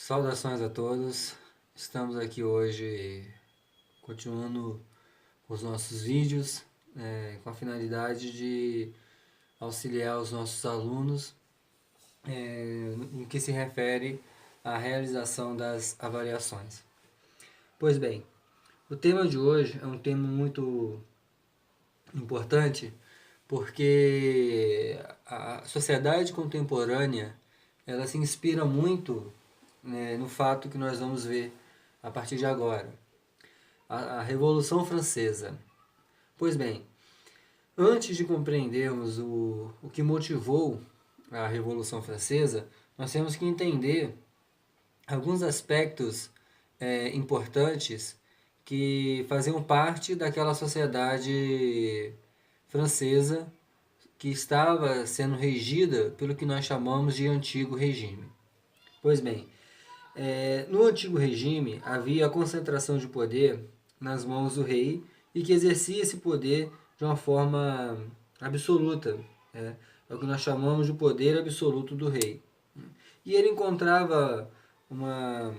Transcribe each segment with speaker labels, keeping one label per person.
Speaker 1: Saudações a todos, estamos aqui hoje continuando os nossos vídeos com a finalidade de auxiliar os nossos alunos no que se refere à realização das avaliações. Pois bem, o tema de hoje é um tema muito importante porque a sociedade contemporânea ela se inspira muito, né, no fato que nós vamos ver a partir de agora, a Revolução Francesa. Pois bem, antes de compreendermos o que motivou a Revolução Francesa, nós temos que entender alguns aspectos importantes que faziam parte daquela sociedade francesa que estava sendo regida pelo que nós chamamos de Antigo Regime. Pois bem, no Antigo Regime havia a concentração de poder nas mãos do rei e que exercia esse poder de uma forma absoluta. É o que nós chamamos de poder absoluto do rei. E ele encontrava uma,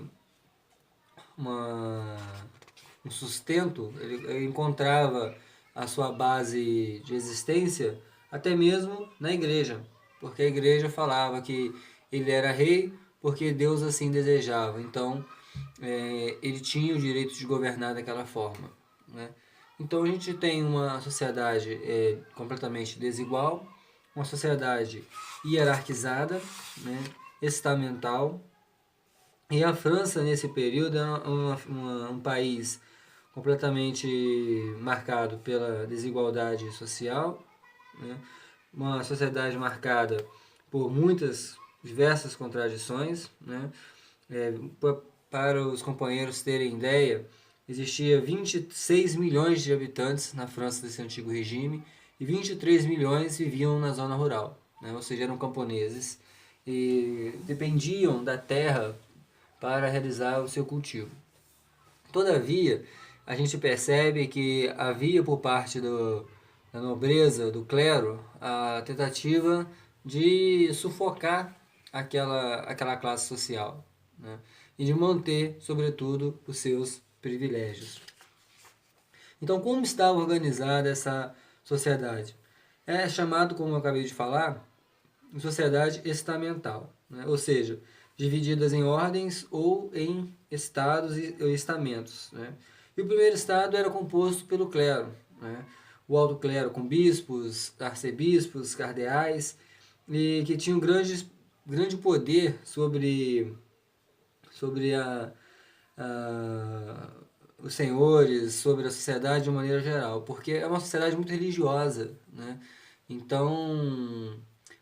Speaker 1: uma, um sustento, ele encontrava a sua base de existência até mesmo na igreja, porque a igreja falava que ele era rei porque Deus assim desejava, então ele tinha o direito de governar daquela forma, né? Então a gente tem uma sociedade completamente desigual, uma sociedade hierarquizada, né, estamental, e a França, nesse período, é um país completamente marcado pela desigualdade social, né? Uma sociedade marcada por muitas, diversas contradições, né? Para os companheiros terem ideia, existia 26 milhões de habitantes na França desse antigo regime e 23 milhões viviam na zona rural, né? Ou seja, eram camponeses e dependiam da terra para realizar o seu cultivo. Todavia, a gente percebe que havia por parte da nobreza, do clero, a tentativa de sufocar aquela classe social, né? E de manter, sobretudo, os seus privilégios. Então, como estava organizada essa sociedade? É chamado, como eu acabei de falar, sociedade estamental, né? Ou seja, divididas em ordens ou em estados e estamentos, né? E o primeiro estado era composto pelo clero, né? O alto clero com bispos, arcebispos, cardeais, e que tinham grande poder sobre os senhores, sobre a sociedade de uma maneira geral, porque é uma sociedade muito religiosa, né? Então,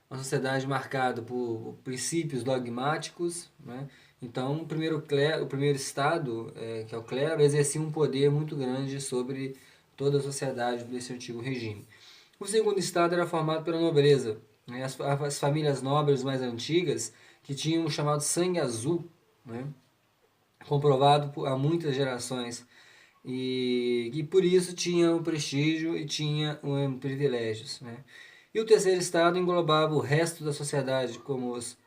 Speaker 1: uma sociedade marcada por princípios dogmáticos, né? Então, o primeiro estado, que é o clero, exercia um poder muito grande sobre toda a sociedade desse antigo regime. O segundo estado era formado pela nobreza, né? As famílias nobres mais antigas, que tinham o chamado sangue azul, né? Comprovado há muitas gerações, e por isso tinha o prestígio e tinha privilégios, né? E o terceiro estado englobava o resto da sociedade, como os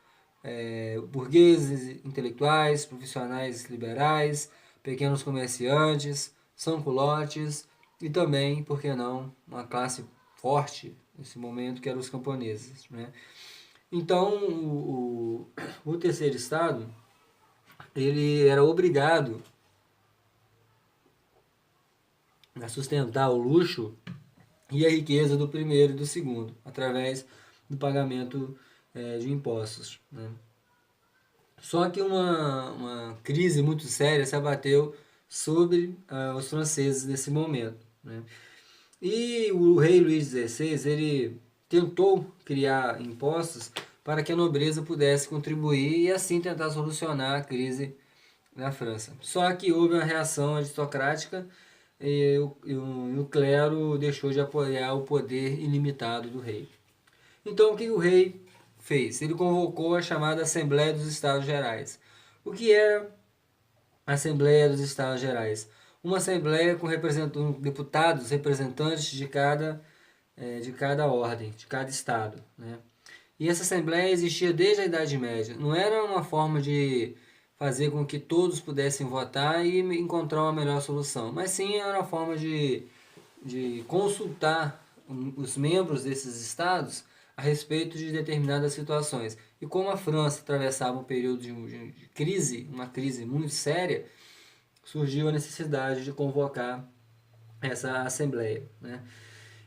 Speaker 1: burgueses, intelectuais, profissionais liberais, pequenos comerciantes, sans-culottes e também, por que não, uma classe forte nesse momento que eram os camponeses, né? Então, o terceiro estado ele era obrigado a sustentar o luxo e a riqueza do primeiro e do segundo, através do pagamento de impostos, né? Só que uma crise muito séria se abateu sobre os franceses nesse momento, né? E o rei Luís XVI ele tentou criar impostos para que a nobreza pudesse contribuir e assim tentar solucionar a crise na França. Só que houve uma reação aristocrática e o clero deixou de apoiar o poder ilimitado do rei. Então o que o rei fez? Ele convocou a chamada Assembleia dos Estados Gerais. O que era a Assembleia dos Estados Gerais? Uma assembleia com deputados, representantes de cada ordem, de cada estado, né? E essa assembleia existia desde a Idade Média. Não era uma forma de fazer com que todos pudessem votar e encontrar uma melhor solução, mas sim era uma forma de consultar os membros desses estados a respeito de determinadas situações. E como a França atravessava um período de crise, uma crise muito séria, surgiu a necessidade de convocar essa assembleia, né?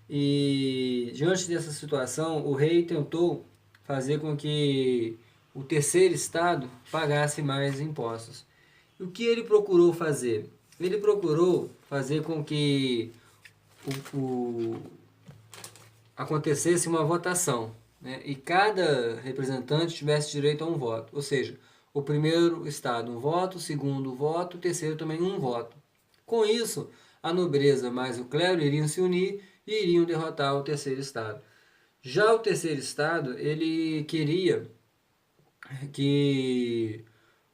Speaker 1: E diante dessa situação, o rei tentou fazer com que o terceiro estado pagasse mais impostos. E o que ele procurou fazer? Ele procurou fazer com que acontecesse uma votação, né? E cada representante tivesse direito a um voto. Ou seja, o primeiro estado um voto, o segundo um voto, o terceiro também um voto. Com isso, a nobreza mais o clero iriam se unir e iriam derrotar o terceiro estado. Já o terceiro estado, ele queria que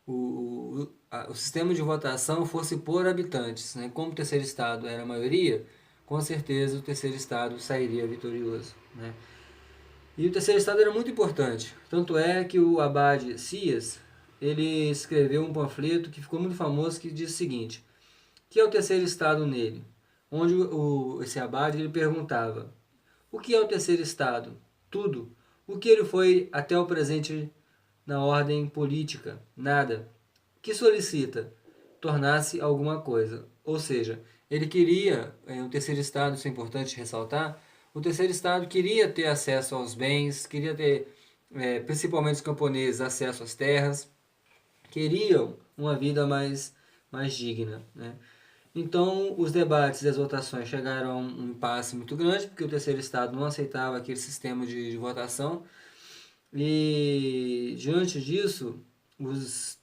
Speaker 1: o sistema de votação fosse por habitantes, né? Como o terceiro estado era a maioria, com certeza o terceiro estado sairia vitorioso, né? E o terceiro estado era muito importante, tanto é que o abade Cias, ele escreveu um panfleto que ficou muito famoso, que diz o seguinte: que é o terceiro estado nele? Onde esse abade ele perguntava: o que é o terceiro estado? Tudo. O que ele foi até o presente na ordem política? Nada. Que solicita? Tornar-se alguma coisa. Ou seja, ele queria, o terceiro estado, isso é importante ressaltar, o terceiro estado queria ter acesso aos bens, queria ter, principalmente os camponeses, acesso às terras, queriam uma vida mais digna, né? Então, os debates e as votações chegaram a um impasse muito grande, porque o terceiro estado não aceitava aquele sistema de votação. E, diante disso, os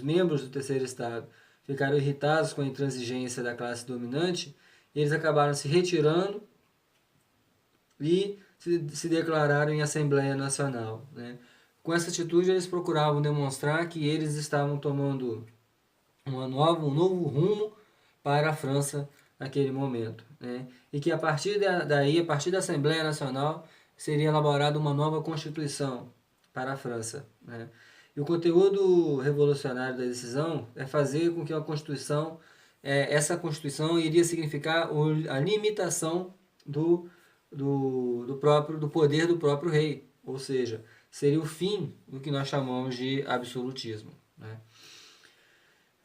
Speaker 1: membros do terceiro estado ficaram irritados com a intransigência da classe dominante, e eles acabaram se retirando e se declararam em Assembleia Nacional, né? Com essa atitude, eles procuravam demonstrar que eles estavam tomando um novo rumo para a França naquele momento, né? E que a partir daí, a partir da Assembleia Nacional, seria elaborada uma nova Constituição para a França, né? E o conteúdo revolucionário da decisão é fazer com que a Constituição, essa Constituição iria significar a limitação do poder do próprio rei, ou seja, seria o fim do que nós chamamos de absolutismo, né?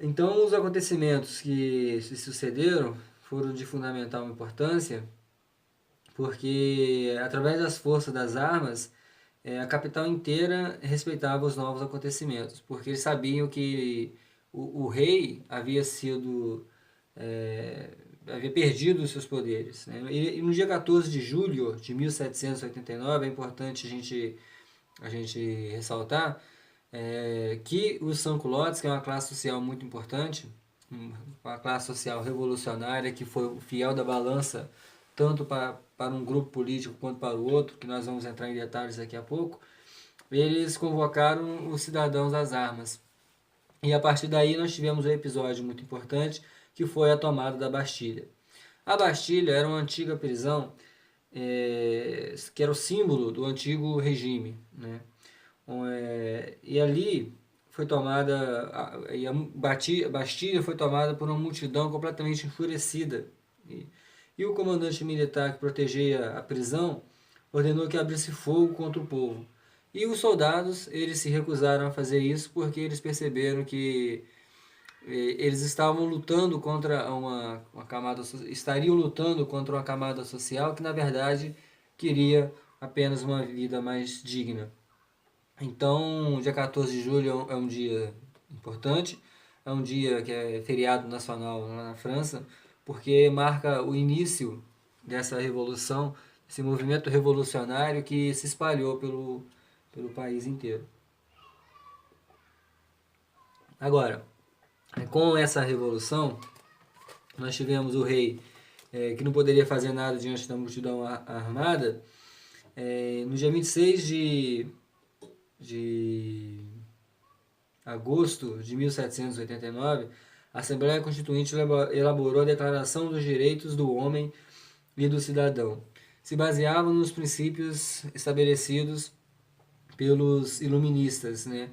Speaker 1: Então, os acontecimentos que se sucederam foram de fundamental importância, porque através das forças das armas, a capital inteira respeitava os novos acontecimentos, porque eles sabiam que o rei havia sido havia perdido os seus poderes, né? E no dia 14 de julho de 1789, é importante a gente ressaltar que os sans-culottes, que é uma classe social muito importante, uma classe social revolucionária que foi o fiel da balança tanto para um grupo político quanto para o outro, que nós vamos entrar em detalhes daqui a pouco, eles convocaram os cidadãos às armas. E a partir daí nós tivemos um episódio muito importante, que foi a tomada da Bastilha. A Bastilha era uma antiga prisão, que era o símbolo do antigo regime, né? E ali foi tomada, a Bastilha foi tomada por uma multidão completamente enfurecida. E o comandante militar que protegia a prisão ordenou que abrisse fogo contra o povo. E os soldados, eles se recusaram a fazer isso porque eles perceberam que eles estavam lutando contra uma camada, estariam lutando contra uma camada social que na verdade queria apenas uma vida mais digna. Então, dia 14 de julho é um dia importante, é um dia que é feriado nacional lá na França, porque marca o início dessa revolução, esse movimento revolucionário que se espalhou pelo país inteiro. Agora, com essa revolução, nós tivemos o rei que não poderia fazer nada diante da multidão armada. No dia 26 de agosto de 1789, a Assembleia Constituinte elaborou a Declaração dos Direitos do Homem e do Cidadão. Se baseava nos princípios estabelecidos pelos iluministas, né?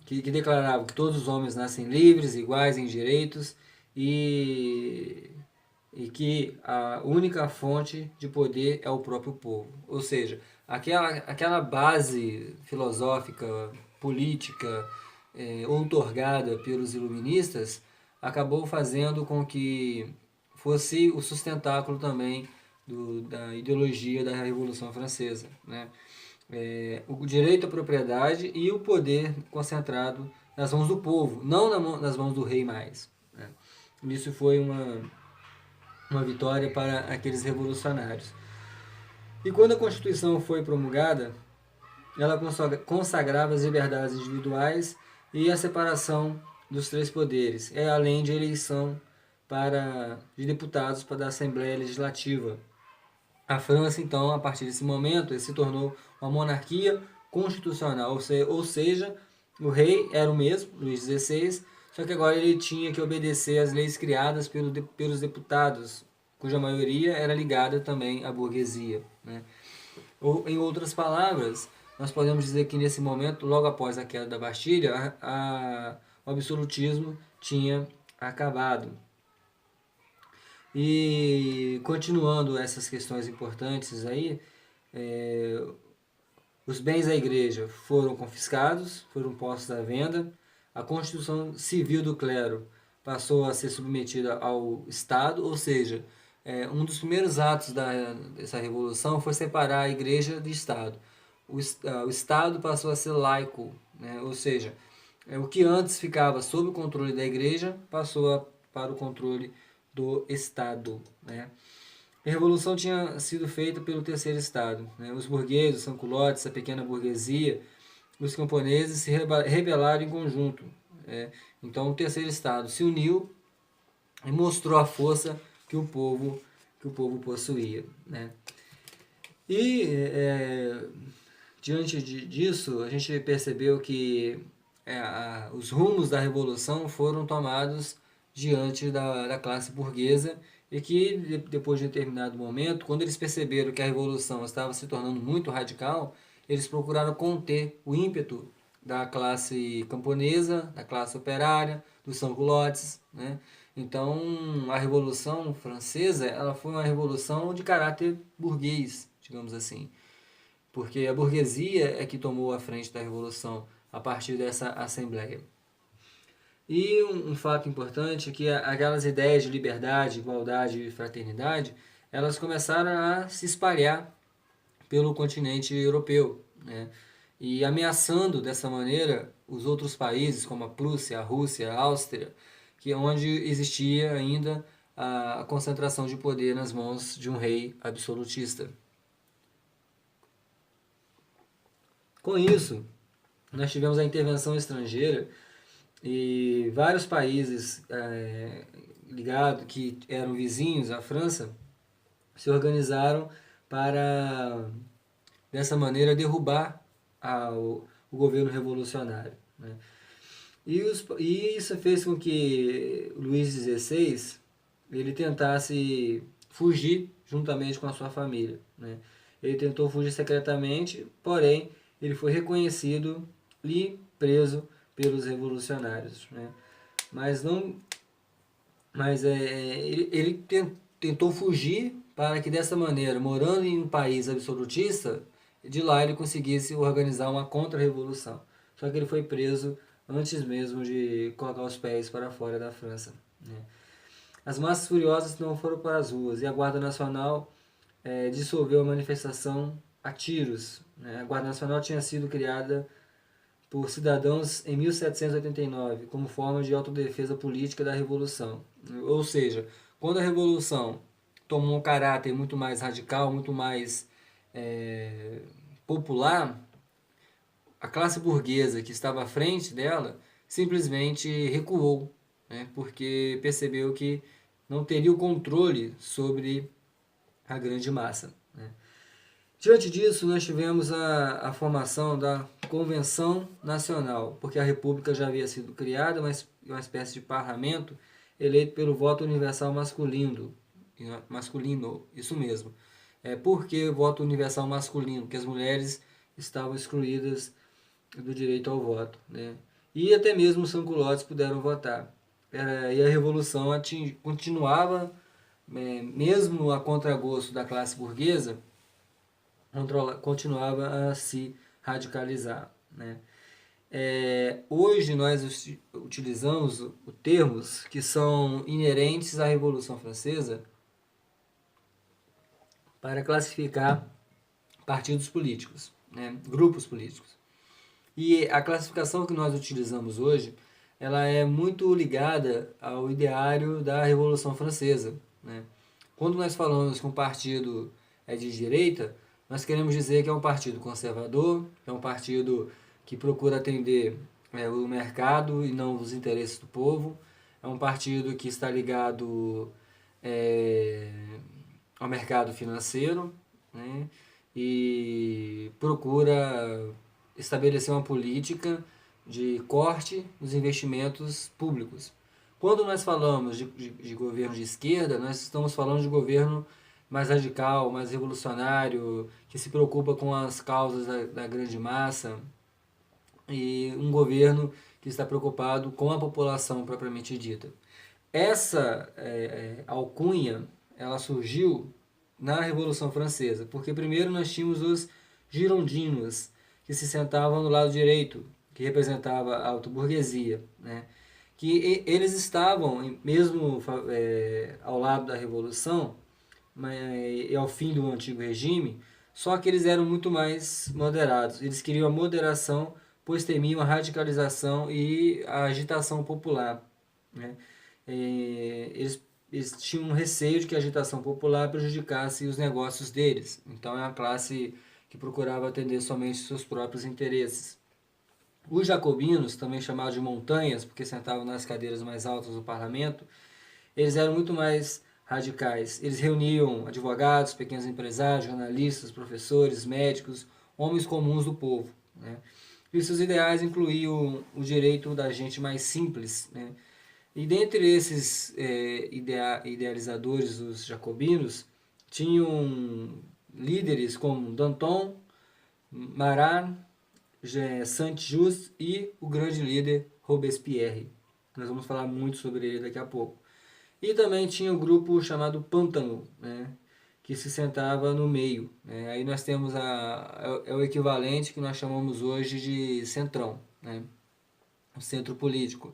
Speaker 1: que declarava que todos os homens nascem livres, iguais em direitos e, e que a única fonte de poder é o próprio povo. Ou seja, aquela base filosófica, política, outorgada pelos iluministas, acabou fazendo com que fosse o sustentáculo também da ideologia da Revolução Francesa, né? O direito à propriedade e o poder concentrado nas mãos do povo, não nas mãos do rei mais, né? Isso foi uma vitória para aqueles revolucionários. E quando a Constituição foi promulgada, ela consagrava as liberdades individuais e a separação dos três poderes, além de eleição de deputados para a Assembleia Legislativa. A França, então, a partir desse momento, se tornou uma monarquia constitucional, ou seja, o rei era o mesmo, Luís XVI, só que agora ele tinha que obedecer às leis criadas pelos deputados, cuja maioria era ligada também à burguesia, né? Ou, em outras palavras, nós podemos dizer que nesse momento, logo após a queda da Bastilha, o absolutismo tinha acabado. E continuando essas questões importantes aí, os bens da igreja foram confiscados, foram postos à venda, a constituição civil do clero passou a ser submetida ao Estado, ou seja, um dos primeiros atos dessa revolução foi separar a igreja do Estado. O Estado passou a ser laico, né? Ou seja, o que antes ficava sob o controle da igreja passou para o controle do Estado, né? A revolução tinha sido feita pelo terceiro estado, né? Os burgueses, os sans-culottes, a pequena burguesia, os camponeses se rebelaram em conjunto, né? Então o terceiro estado se uniu e mostrou a força que o povo possuía, né? E diante disso a gente percebeu que os rumos da revolução foram tomados diante da classe burguesa e que depois de um determinado momento, quando eles perceberam que a revolução estava se tornando muito radical, eles procuraram conter o ímpeto da classe camponesa, da classe operária, dos sans-culottes, né? Então, a Revolução Francesa, ela foi uma revolução de caráter burguês, digamos assim, porque a burguesia é que tomou a frente da revolução a partir dessa assembleia. E um fato importante é que aquelas ideias de liberdade, igualdade e fraternidade, elas começaram a se espalhar pelo continente europeu, né? E ameaçando dessa maneira os outros países, como a Prússia, a Rússia, a Áustria, que é onde existia ainda a concentração de poder nas mãos de um rei absolutista. Com isso, nós tivemos a intervenção estrangeira e vários países ligados, que eram vizinhos à França, se organizaram para, dessa maneira, derrubar o governo revolucionário, né? E isso fez com que Luís XVI ele tentasse fugir juntamente com a sua família, né? Ele tentou fugir secretamente, porém ele foi reconhecido e preso pelos revolucionários, né? Mas não, mas ele tentou fugir para que dessa maneira, morando em um país absolutista, de lá ele conseguisse organizar uma contra-revolução. Só que ele foi preso antes mesmo de colocar os pés para fora da França, né? As massas furiosas não foram para as ruas e a Guarda Nacional dissolveu a manifestação a tiros, né? A Guarda Nacional tinha sido criada por cidadãos em 1789 como forma de autodefesa política da Revolução. Ou seja, quando a Revolução tomou um caráter muito mais radical, muito mais popular, a classe burguesa que estava à frente dela simplesmente recuou, né? Porque percebeu que não teria o controle sobre a grande massa, né? Diante disso, nós tivemos a formação da Convenção Nacional, porque a República já havia sido criada, mas uma espécie de parlamento eleito pelo voto universal masculino, isso mesmo. Por que voto universal masculino? Porque as mulheres estavam excluídas do direito ao voto, né? E até mesmo os sans-culottes puderam votar. E a revolução continuava, mesmo a contragosto da classe burguesa, continuava a se radicalizar, né? Hoje nós utilizamos termos que são inerentes à Revolução Francesa para classificar partidos políticos, né? Grupos políticos. E a classificação que nós utilizamos hoje, ela é muito ligada ao ideário da Revolução Francesa, né? Quando nós falamos que um partido é de direita, nós queremos dizer que é um partido conservador, que é um partido que procura atender o mercado e não os interesses do povo, é um partido que está ligado ao mercado financeiro, né? E procura estabelecer uma política de corte nos investimentos públicos. Quando nós falamos de governo de esquerda, nós estamos falando de governo mais radical, mais revolucionário, que se preocupa com as causas da grande massa, e um governo que está preocupado com a população propriamente dita. Essa alcunha, ela surgiu na Revolução Francesa, porque primeiro nós tínhamos os girondinos, que se sentavam do lado direito, que representava a alta-burguesia, né? Que eles estavam, mesmo ao lado da Revolução, e ao fim do antigo regime, só que eles eram muito mais moderados. Eles queriam a moderação, pois temiam a radicalização e a agitação popular, né? Eles tinham um receio de que a agitação popular prejudicasse os negócios deles. Então é uma classe que procurava atender somente seus próprios interesses. Os jacobinos, também chamados de montanhas, porque sentavam nas cadeiras mais altas do parlamento, eles eram muito mais radicais. Eles reuniam advogados, pequenos empresários, jornalistas, professores, médicos, homens comuns do povo, né? E seus ideais incluíam o direito da gente mais simples, né? E dentre esses idealizadores dos jacobinos, tinham líderes como Danton, Marat, Saint-Just e o grande líder Robespierre. Nós vamos falar muito sobre ele daqui a pouco. E também tinha o grupo chamado Pântano, né, que se sentava no meio, né? Aí nós temos o equivalente que nós chamamos hoje de centrão, né, o centro político.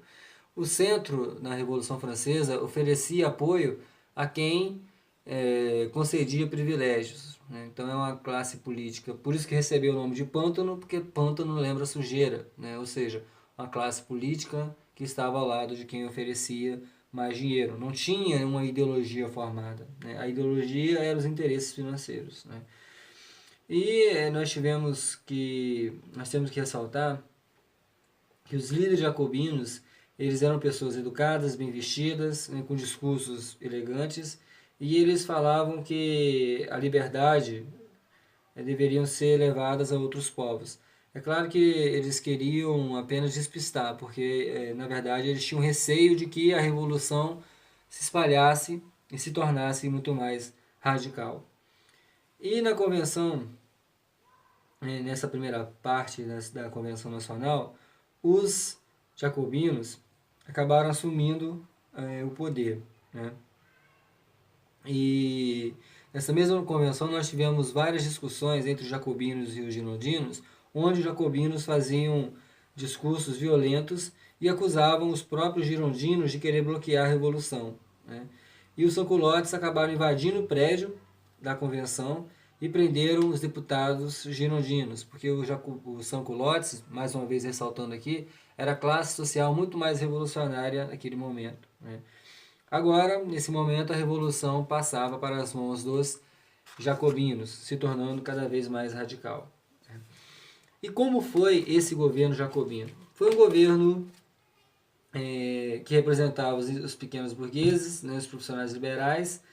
Speaker 1: O centro, na Revolução Francesa, oferecia apoio a quem concedia privilégios, né? Então é uma classe política, por isso que recebeu o nome de pântano, porque pântano lembra sujeira, né? Ou seja, uma classe política que estava ao lado de quem oferecia mais dinheiro. Não tinha uma ideologia formada, né? A ideologia era os interesses financeiros, né? E nós temos que ressaltar que os líderes jacobinos, eles eram pessoas educadas, bem vestidas, né, com discursos elegantes, e eles falavam que a liberdade deveriam ser levadas a outros povos. É claro que eles queriam apenas despistar, porque na verdade eles tinham receio de que a revolução se espalhasse e se tornasse muito mais radical. E na convenção, nessa primeira parte da Convenção Nacional, os jacobinos acabaram assumindo o poder, né? E nessa mesma convenção nós tivemos várias discussões entre os jacobinos e os girondinos, onde os jacobinos faziam discursos violentos e acusavam os próprios girondinos de querer bloquear a revolução, né? E os sans-culottes acabaram invadindo o prédio da convenção e prenderam os deputados girondinos, porque os sans-culottes, mais uma vez ressaltando aqui, era a classe social muito mais revolucionária naquele momento, né? Agora, nesse momento, a revolução passava para as mãos dos jacobinos, se tornando cada vez mais radical. E como foi esse governo jacobino? Foi um governo que representava os pequenos burgueses, né, os profissionais liberais,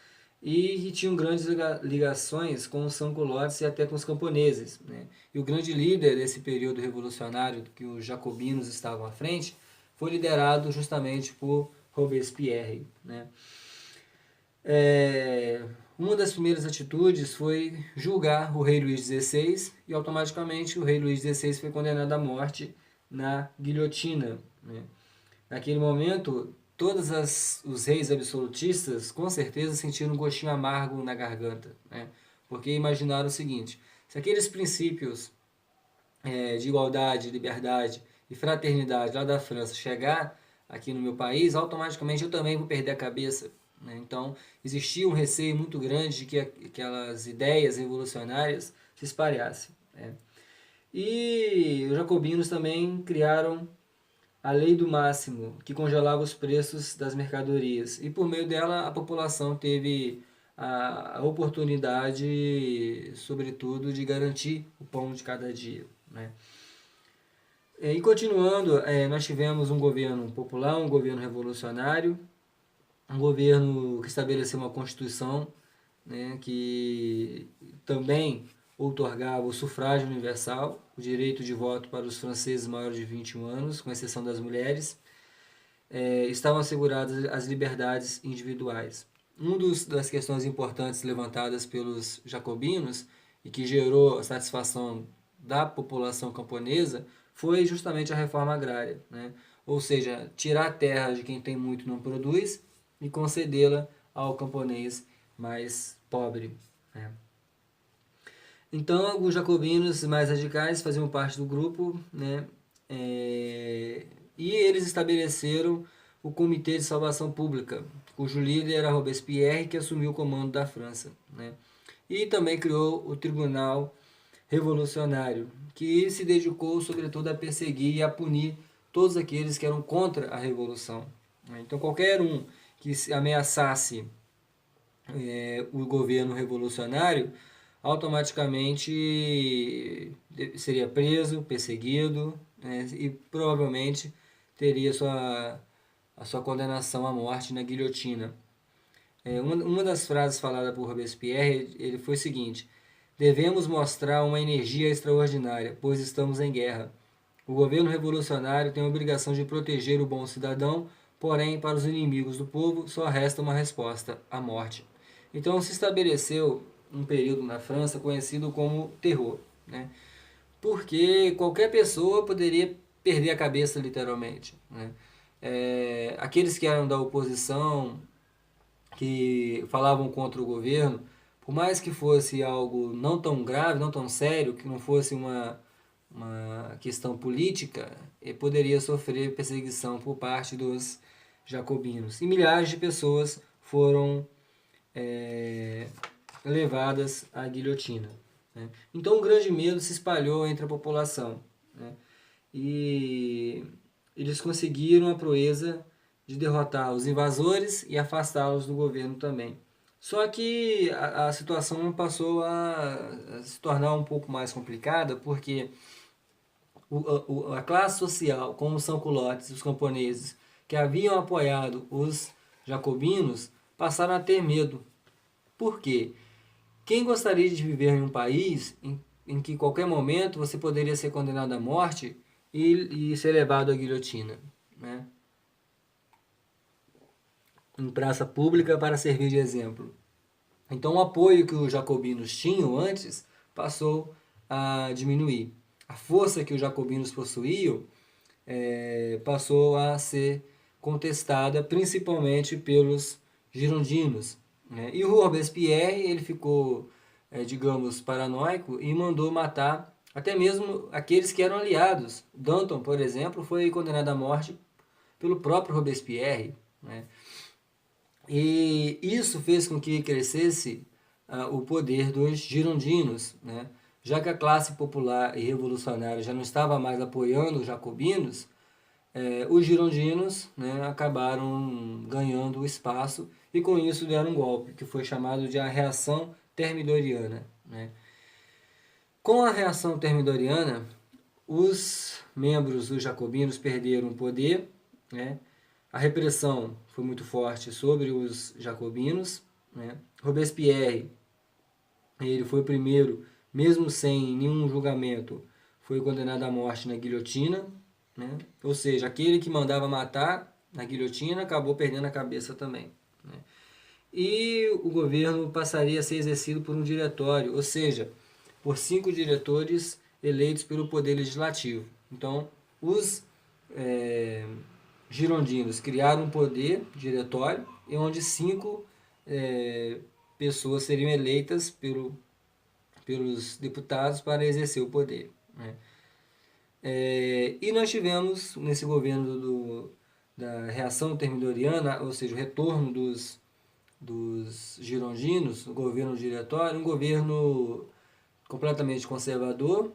Speaker 1: e que tinham grandes ligações com os sans-culottes e até com os camponeses, né? E o grande líder desse período revolucionário que os jacobinos estavam à frente foi liderado justamente por Robespierre, né? uma das primeiras atitudes foi julgar o rei Luís XVI e automaticamente o rei Luís XVI foi condenado à morte na guilhotina, né? Naquele momento, todos os reis absolutistas com certeza sentiram um gostinho amargo na garganta, né? Porque imaginaram o seguinte: se aqueles princípios de igualdade, liberdade e fraternidade lá da França chegar aqui no meu país, automaticamente eu também vou perder a cabeça, né? Então, existia um receio muito grande de que aquelas ideias revolucionárias se espalhassem, né? E os jacobinos também criaram a lei do máximo, que congelava os preços das mercadorias. E por meio dela, a população teve a oportunidade, sobretudo, de garantir o pão de cada dia, né? E continuando, nós tivemos um governo popular, um governo revolucionário, um governo que estabeleceu uma constituição, né, que também outorgava o sufrágio universal, o direito de voto para os franceses maiores de 21 anos, com exceção das mulheres. Estavam asseguradas as liberdades individuais. Uma das questões importantes levantadas pelos jacobinos e que gerou a satisfação da população camponesa foi justamente a reforma agrária, né? Ou seja, tirar a terra de quem tem muito e não produz e concedê-la ao camponês mais pobre, né? Então, alguns jacobinos mais radicais faziam parte do grupo, né? E eles estabeleceram o Comitê de Salvação Pública, cujo líder era Robespierre, que assumiu o comando da França, né? E também criou o Tribunal Revolucionário, que se dedicou sobretudo a perseguir e a punir todos aqueles que eram contra a Revolução, né? Então, qualquer um que ameaçasse o governo revolucionário, automaticamente seria preso, perseguido, né, e provavelmente teria a sua condenação à morte na guilhotina. Uma das frases faladas por Robespierre ele foi o seguinte: devemos mostrar uma energia extraordinária, pois estamos em guerra. O governo revolucionário tem a obrigação de proteger o bom cidadão, porém, para os inimigos do povo, só resta uma resposta: a morte. Então se estabeleceu um período na França conhecido como terror, né? Porque qualquer pessoa poderia perder a cabeça literalmente, né? Aqueles que eram da oposição, que falavam contra o governo, por mais que fosse algo não tão grave, não tão sério, que não fosse uma questão política, poderia sofrer perseguição por parte dos jacobinos. E milhares de pessoas foram levadas à guilhotina, né? Então um grande medo se espalhou entre a população, né? E eles conseguiram a proeza de derrotar os invasores e afastá-los do governo também. Só que a situação passou a se tornar um pouco mais complicada, porque a classe social, como os sans-culottes, os camponeses, que haviam apoiado os jacobinos, passaram a ter medo. Por quê? Quem gostaria de viver em um país em que qualquer momento você poderia ser condenado à morte e ser levado à guilhotina, né? Em praça pública para servir de exemplo. Então o apoio que os jacobinos tinham antes passou a diminuir. A força que os jacobinos possuíam passou a ser contestada principalmente pelos girondinos, né? E o Robespierre ele ficou, digamos, paranoico e mandou matar até mesmo aqueles que eram aliados. Danton, por exemplo, foi condenado à morte pelo próprio Robespierre, né? E isso fez com que crescesse o poder dos girondinos, né? Já que a classe popular e revolucionária já não estava mais apoiando os jacobinos, os girondinos, né, acabaram ganhando espaço e com isso deram um golpe, que foi chamado de a reação termidoriana, né? Com a reação termidoriana, os membros dos jacobinos perderam o poder, né? A repressão foi muito forte sobre os jacobinos, né? Robespierre, ele foi o primeiro, mesmo sem nenhum julgamento, foi condenado à morte na guilhotina, né? Ou seja, aquele que mandava matar na guilhotina acabou perdendo a cabeça também, né? e o governo passaria a ser exercido por um diretório, ou seja, por 5 diretores eleitos pelo Poder Legislativo. Então, os girondinos criaram um poder diretório, onde 5 pessoas seriam eleitas pelos deputados para exercer o poder. Né? E nós tivemos, nesse governo da reação termidoriana, ou seja, o retorno dos girondinos, o governo diretório, um governo completamente conservador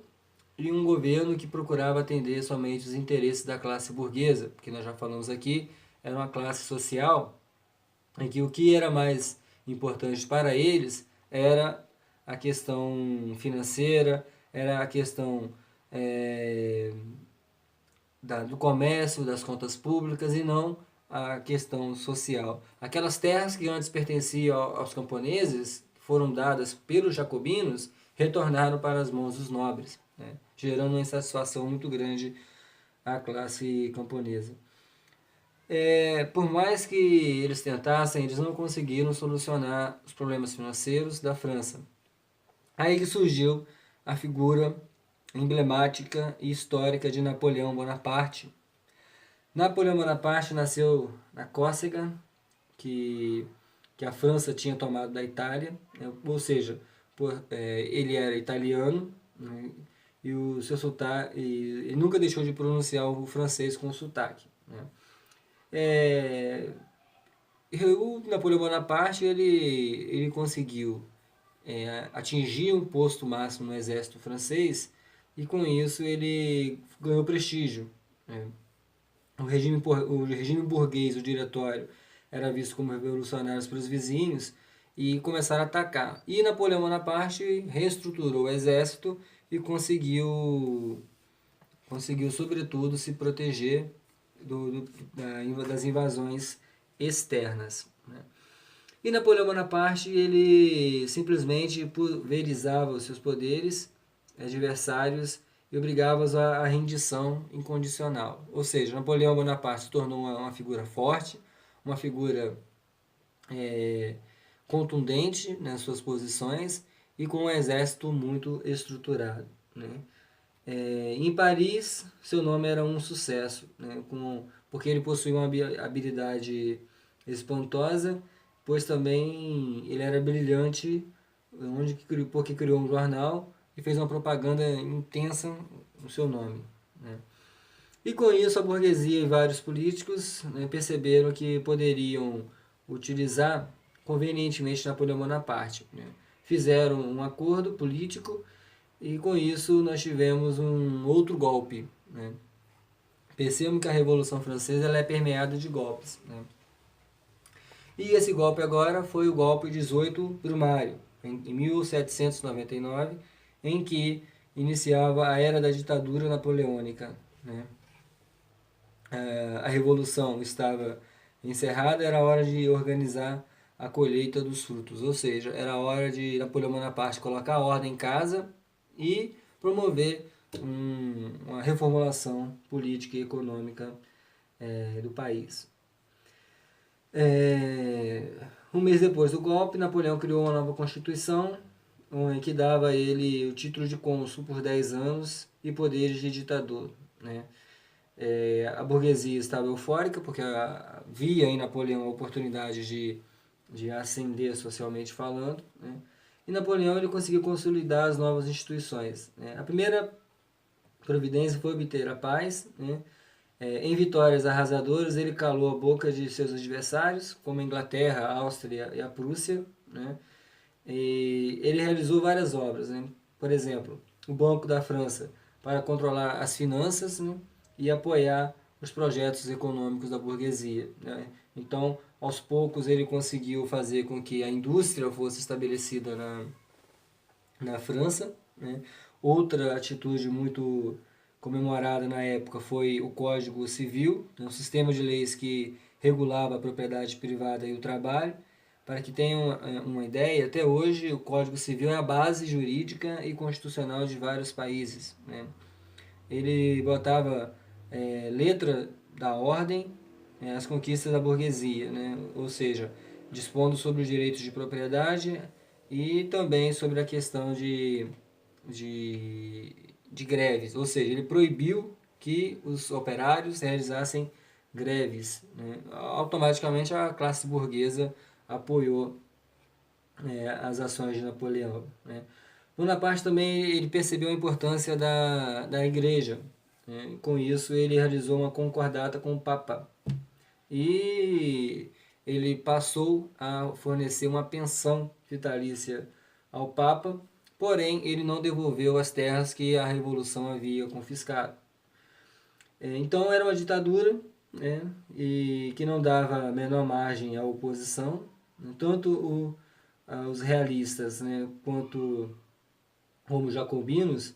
Speaker 1: e um governo que procurava atender somente os interesses da classe burguesa, porque nós já falamos aqui, era uma classe social em que o que era mais importante para eles era a questão financeira, era a questão do comércio, das contas públicas e não a questão social. Aquelas terras que antes pertenciam aos camponeses, foram dadas pelos jacobinos, retornaram para as mãos dos nobres, né? Gerando uma insatisfação muito grande à classe camponesa. Por mais que eles tentassem, eles não conseguiram solucionar os problemas financeiros da França. Aí que surgiu a figura emblemática e histórica de Napoleão Bonaparte. Napoleão Bonaparte nasceu na Córcega, que a França tinha tomado da Itália, né? Ou seja, ele era italiano, né? E o seu sotaque, ele nunca deixou de pronunciar o francês com sotaque. Né? O Napoleão Bonaparte ele conseguiu atingir um posto máximo no exército francês e com isso ele ganhou prestígio. Né? O regime burguês, o diretório, era visto como revolucionários pelos vizinhos e começaram a atacar. E Napoleão Bonaparte reestruturou o exército e conseguiu sobretudo, se proteger das invasões externas. Né? E Napoleão Bonaparte, ele simplesmente pulverizava os seus poderes adversários e obrigava-os à rendição incondicional. Ou seja, Napoleão Bonaparte se tornou uma figura forte, uma figura contundente nas suas posições e com um exército muito estruturado. Né? Em Paris, seu nome era um sucesso, né? Porque ele possuía uma habilidade espantosa, pois também ele era brilhante, porque criou um jornal e fez uma propaganda intensa no seu nome. Né? E com isso a burguesia e vários políticos, né, perceberam que poderiam utilizar convenientemente Napoleão Bonaparte. Né? Fizeram um acordo político e com isso nós tivemos um outro golpe. Né? Percebemos que a Revolução Francesa ela é permeada de golpes. Né? E esse golpe agora foi o golpe 18 Brumário, em 1799, em que iniciava a era da ditadura napoleônica. Né? A Revolução estava encerrada, era hora de organizar a colheita dos frutos, ou seja, era hora de Napoleão Bonaparte colocar ordem em casa e promover uma reformulação política e econômica do país. Um mês depois do golpe, Napoleão criou uma nova constituição, que dava a ele o título de cônsul por 10 anos e poderes de ditador. Né? A burguesia estava eufórica, porque via em Napoleão a oportunidade de ascender socialmente falando. Né? E Napoleão ele conseguiu consolidar as novas instituições. Né? A primeira providência foi obter a paz. Né? Em vitórias arrasadoras, ele calou a boca de seus adversários, como a Inglaterra, a Áustria e a Prússia. Né? E ele realizou várias obras. Né? Por exemplo, o Banco da França, para controlar as finanças, né? E apoiar os projetos econômicos da burguesia. Né? Então, aos poucos, ele conseguiu fazer com que a indústria fosse estabelecida na França. Né? Outra atitude muito comemorada na época foi o Código Civil, um sistema de leis que regulava a propriedade privada e o trabalho. Para que tenham uma ideia, até hoje o Código Civil é a base jurídica e constitucional de vários países. Né? Ele botava letra da ordem, as conquistas da burguesia, né? Ou seja, dispondo sobre os direitos de propriedade e também sobre a questão de greves, ou seja, ele proibiu que os operários realizassem greves, né? Automaticamente a classe burguesa apoiou as ações de Napoleão, né? Bonaparte também ele percebeu a importância da igreja, né? Com isso ele realizou uma concordata com o Papa e ele passou a fornecer uma pensão vitalícia ao Papa, porém ele não devolveu as terras que a Revolução havia confiscado. Então era uma ditadura, né, e que não dava a menor margem à oposição. Tanto os realistas, né, quanto como jacobinos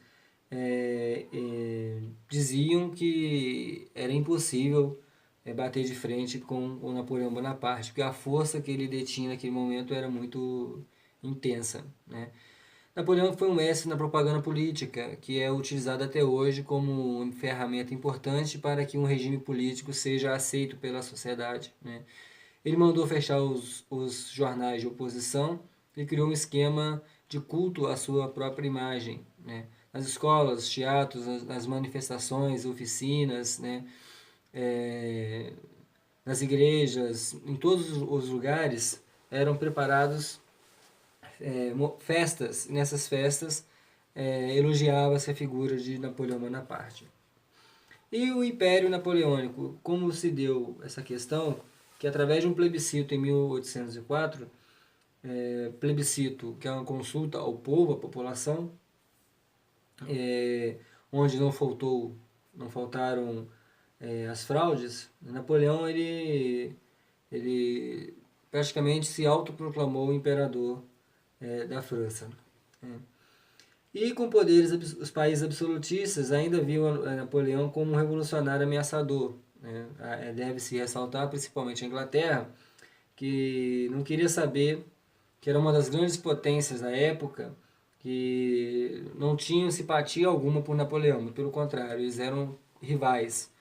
Speaker 1: diziam que era impossível bater de frente com o Napoleão Bonaparte, porque a força que ele detinha naquele momento era muito intensa, né? Napoleão foi um mestre na propaganda política, que é utilizada até hoje como uma ferramenta importante para que um regime político seja aceito pela sociedade, né? Ele mandou fechar os jornais de oposição e criou um esquema de culto à sua própria imagem, né? Nas escolas, teatros, nas manifestações, oficinas, né? Nas igrejas, em todos os lugares eram preparados festas. Nessas festas elogiava-se a figura de Napoleão Bonaparte. E o Império Napoleônico, como se deu essa questão, que através de um plebiscito em 1804, plebiscito que é uma consulta ao povo, à população, onde não faltaram as fraudes, Napoleão ele praticamente se autoproclamou imperador da França. E com poderes, os países absolutistas ainda viam Napoleão como um revolucionário ameaçador, né? Deve-se ressaltar principalmente a Inglaterra, que não queria saber, que era uma das grandes potências da época, que não tinham simpatia alguma por Napoleão, pelo contrário, eles eram rivais.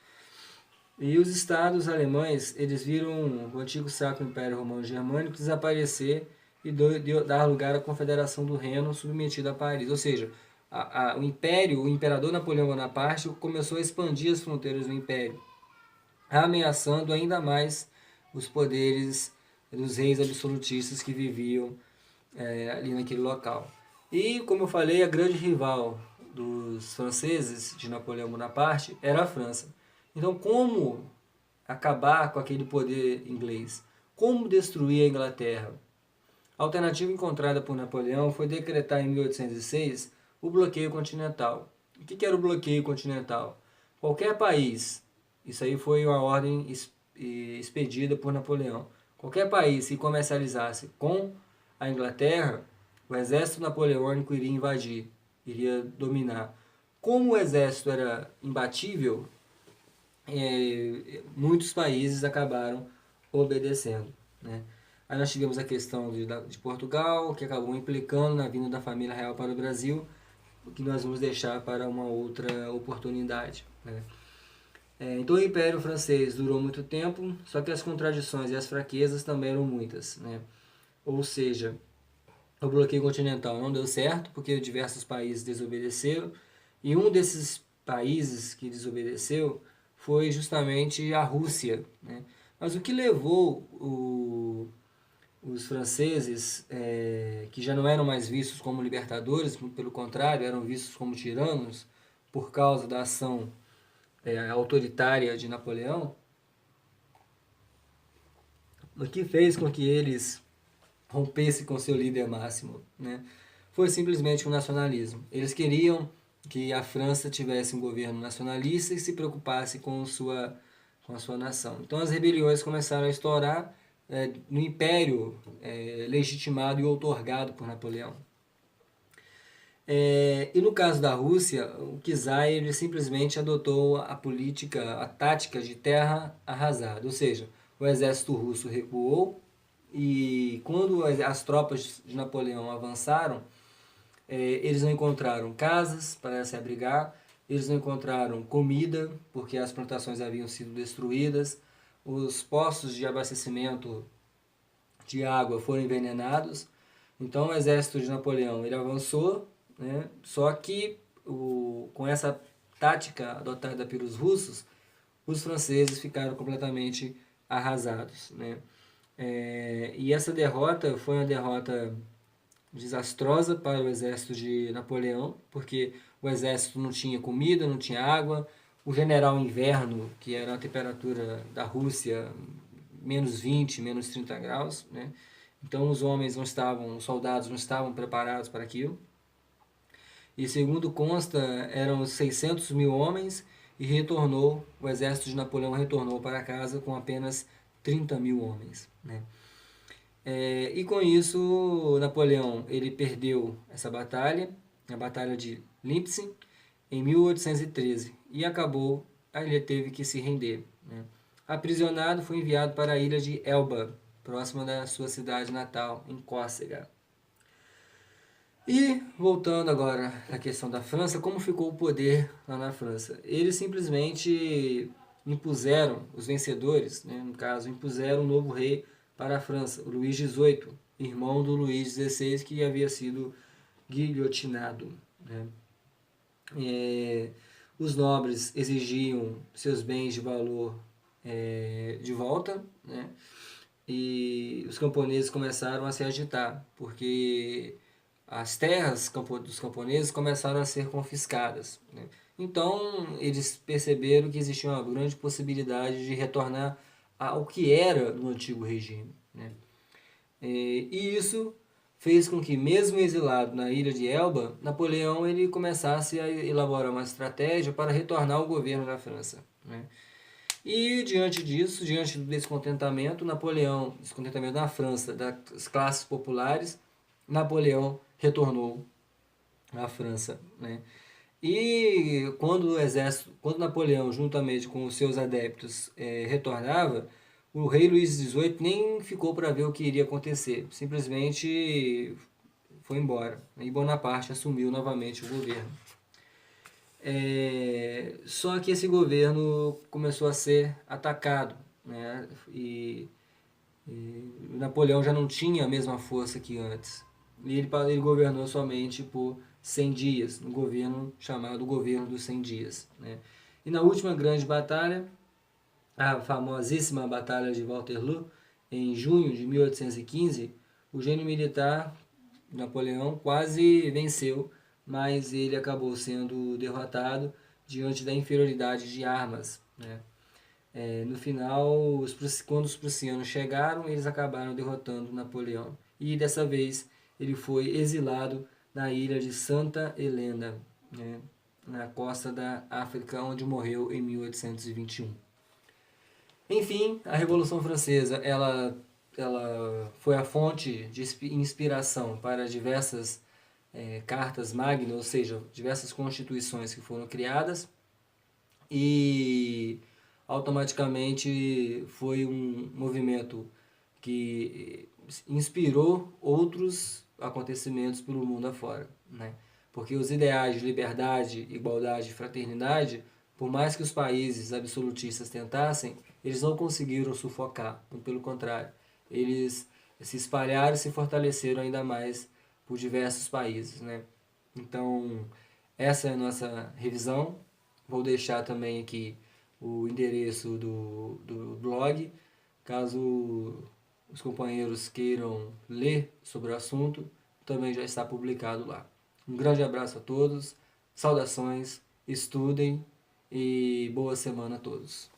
Speaker 1: E os estados alemães, eles viram o antigo Sacro Império Romano Germânico desaparecer e dar lugar à Confederação do Reno submetida a Paris. Ou seja, o Império, o imperador Napoleão Bonaparte começou a expandir as fronteiras do Império, ameaçando ainda mais os poderes dos reis absolutistas que viviam ali naquele local. E, como eu falei, a grande rival dos franceses de Napoleão Bonaparte era a França. Então, como acabar com aquele poder inglês? Como destruir a Inglaterra? A alternativa encontrada por Napoleão foi decretar em 1806 o bloqueio continental. O que era o bloqueio continental? Qualquer país, isso aí foi uma ordem expedida por Napoleão, qualquer país que comercializasse com a Inglaterra, o exército napoleônico iria invadir, iria dominar. Como o exército era imbatível, muitos países acabaram obedecendo, né? Aí nós tivemos a questão de Portugal, que acabou implicando na vinda da família real para o Brasil, o que nós vamos deixar para uma outra oportunidade, né? Então o Império Francês durou muito tempo, só que as contradições e as fraquezas também eram muitas, né? Ou seja, o bloqueio continental não deu certo, porque diversos países desobedeceram, e um desses países que desobedeceu foi justamente a Rússia, né? Mas o que levou os franceses, que já não eram mais vistos como libertadores, pelo contrário, eram vistos como tiranos, por causa da ação autoritária de Napoleão, o que fez com que eles rompessem com seu líder máximo, né? Foi simplesmente o nacionalismo. Eles queriam que a França tivesse um governo nacionalista e se preocupasse com a sua nação. Então as rebeliões começaram a estourar no império legitimado e outorgado por Napoleão. E no caso da Rússia, o czar ele simplesmente adotou a política, a tática de terra arrasada, ou seja, o exército russo recuou e quando as tropas de Napoleão avançaram, eles não encontraram casas para se abrigar, eles não encontraram comida, porque as plantações haviam sido destruídas, os postos de abastecimento de água foram envenenados. Então o exército de Napoleão ele avançou, né? Só que com essa tática adotada pelos russos, os franceses ficaram completamente arrasados, né? E essa derrota foi uma derrota desastrosa para o exército de Napoleão, porque o exército não tinha comida, não tinha água, o general inverno, que era a temperatura da Rússia, menos 20, menos 30 graus, né? Então os homens não estavam, os soldados não estavam preparados para aquilo. E segundo consta, eram 600 mil homens e o exército de Napoleão retornou para casa com apenas 30 mil homens, né? E com isso, Napoleão ele perdeu essa batalha, a Batalha de Leipzig, em 1813, e acabou, aí ele teve que se render, né? Aprisionado, foi enviado para a ilha de Elba, próxima da sua cidade natal, em Córcega. E voltando agora à questão da França, como ficou o poder lá na França? Eles simplesmente impuseram, os vencedores, né, no caso, impuseram um novo rei para a França, o Luís XVIII, irmão do Luís XVI, que havia sido guilhotinado, né? Os nobres exigiam seus bens de valor de volta, né? E os camponeses começaram a se agitar, porque as terras dos camponeses começaram a ser confiscadas, né? Então eles perceberam que existia uma grande possibilidade de retornar ao que era no antigo regime, né? E isso fez com que, mesmo exilado na ilha de Elba, Napoleão ele começasse a elaborar uma estratégia para retornar ao governo da França, né? E diante disso, diante do descontentamento, descontentamento da França, das classes populares, Napoleão retornou à França, né? E quando Napoleão, juntamente com os seus adeptos, retornava, o rei Luís XVIII nem ficou para ver o que iria acontecer, simplesmente foi embora, né? E Bonaparte assumiu novamente o governo. Só que esse governo começou a ser atacado, né? E Napoleão já não tinha a mesma força que antes. E ele governou somente por 100 dias, no governo chamado Governo dos 100 Dias, né? E na última grande batalha, a famosíssima Batalha de Waterloo, em junho de 1815, o gênio militar Napoleão quase venceu, mas ele acabou sendo derrotado diante da inferioridade de armas, né? No final, quando os prussianos chegaram, eles acabaram derrotando Napoleão. E dessa vez ele foi exilado na ilha de Santa Helena, né, na costa da África, onde morreu em 1821. Enfim, a Revolução Francesa ela foi a fonte de inspiração para diversas cartas magnas, ou seja, diversas constituições que foram criadas, e automaticamente foi um movimento que inspirou outros acontecimentos pelo mundo afora, né? Porque os ideais de liberdade, igualdade e fraternidade, por mais que os países absolutistas tentassem, eles não conseguiram sufocar, pelo contrário, eles se espalharam e se fortaleceram ainda mais por diversos países, né? Então, essa é a nossa revisão. Vou deixar também aqui o endereço do blog, caso os companheiros queiram ler sobre o assunto, também já está publicado lá. Um grande abraço a todos, saudações, estudem e boa semana a todos.